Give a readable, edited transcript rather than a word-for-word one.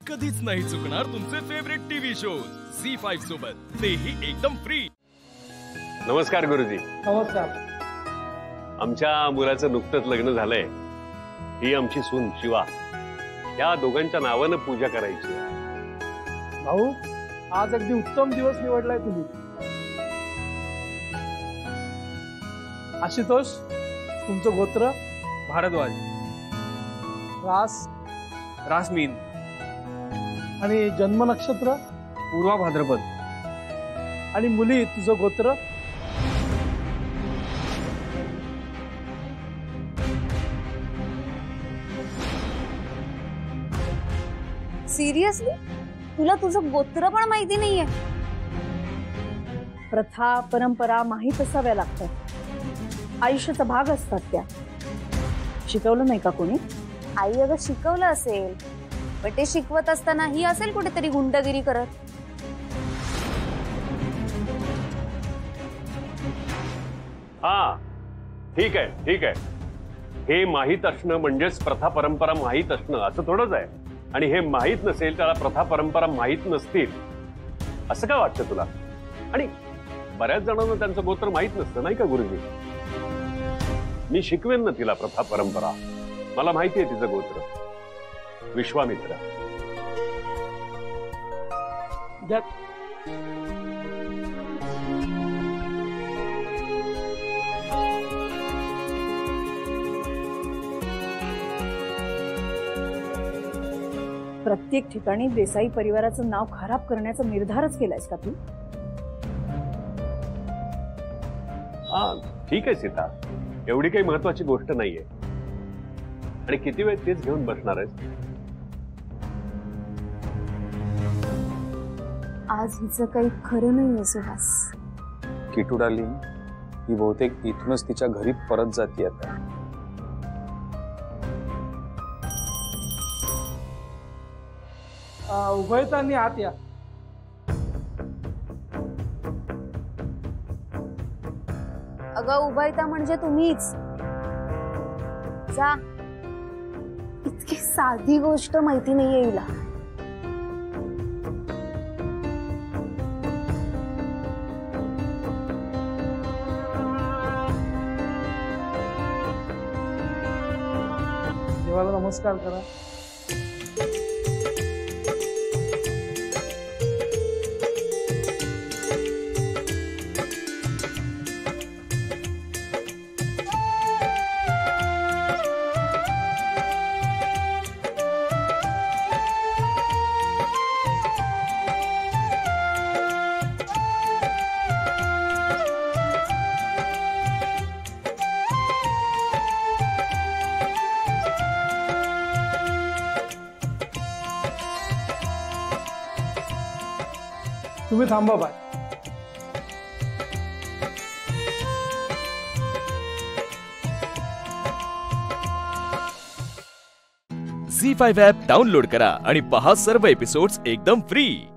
कधीच नाही चुकणार तुमचे फेवरेट टीव्ही शोज झी5 सोबत, तेही एकदम फ्री। नमस्कार गुरुजी। नमस्कार। आमच्या मुलाचं नुकतंच लग्न झालंय। ही आमची सून शिवा, या दोघांच्या नावानं पूजा करायची। भाऊ, आज अगदी उत्तम दिवस निवडलाय तुम्ही। आशुतोष, तुमचं गोत्र? भारद्वाज। रास? रासमीन। आणि जन्म नक्षत्र? पूर्वा भाद्रपद। आणि मुली, तुझं गोत्र? सिरियसली तुला तुझं गोत्र पण माहिती नाहीये? प्रथा परंपरा माहित असाव्या लागतात, आयुष्याचा भाग असतात त्या। शिकवलं नाही का कोणी? आई अगं शिकवलं असेल, पण ते शिकवत असताना ही असेल कुठेतरी गुंडगिरी करत। हा ठीक आहे ठीक आहे, हे माहित असणं म्हणजेच प्रथा परंपरा माहित असणं असं थोडंच आहे। आणि हे माहित नसेल त्याला प्रथा परंपरा माहित नसतील असं काय वाटतं तुला? आणि बऱ्याच जणांना त्यांचं गोत्र माहित नसतं, नाही का गुरुजी? मी शिकवेन ना तिला प्रथा परंपरा। मला माहिती आहे तिचं गोत्र, विश्वामित्र। प्रत्येक ठिकाणी देसाई परिवाराचं नाव खराब करण्याचा निर्धारच केलायस का तू? हा ठीक आहे सीता, एवढी काही महत्वाची गोष्ट नाहीये। आणि किती वेळ तेच घेऊन बसणार आहेस? आज हिचं काही खरं नाहीये सुहास। किटू डार्लिंग, ही बहुतेक इथूनच तिच्या घरी परत जाते आता। उभयतांनी आत या। अगं उभयता म्हणजे तुम्हीच। जा, इतकी साधी गोष्ट माहिती नाहीये हिला। देवाला नमस्कार करा। तुम्ही थांबा बाय। झी5 ॲप डाउनलोड करा आणि पहा सर्व एपिसोड्स एकदम फ्री।